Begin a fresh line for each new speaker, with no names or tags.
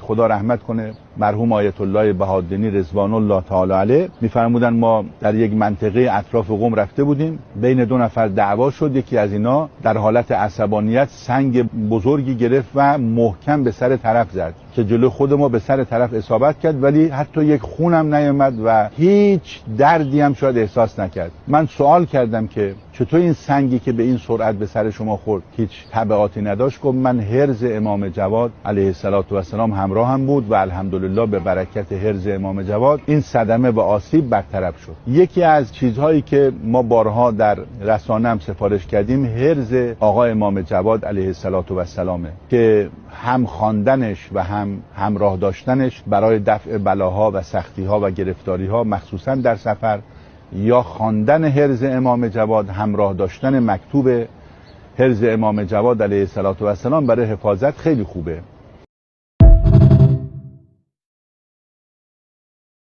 خدا رحمت کنه مرحوم آیت الله بهادینی رضوان الله تعالی علیه میفرمودن ما در یک منطقه اطراف قم رفته بودیم، بین دو نفر دعوا شد، یکی از اینا در حالت عصبانیت سنگ بزرگی گرفت و محکم به سر طرف زد که جلو خود ما به سر طرف اصابت کرد، ولی حتی یک خونم نیامد و هیچ دردی هم شاید احساس نکرد. من سوال کردم که چطور این سنگی که به این سرعت به سر شما خورد هیچ تبعاتی نداشت؟ گفت من حرز امام جواد علیه السلام همراه هم بود و الحمدلله به برکت حرز امام جواد این صدمه و آسیب برطرف شد. یکی از چیزهایی که ما بارها در رسانه هم سفارش کردیم حرز آقا امام جواد علیه السلام که هم خواندنش و هم همراه داشتنش برای دفع بلاها و سختیها و گرفتاریها مخصوصا در سفر، یا خواندن حرز امام جواد، همراه داشتن مکتوب حرز امام جواد علیه السلام برای حفاظت خیلی خوبه.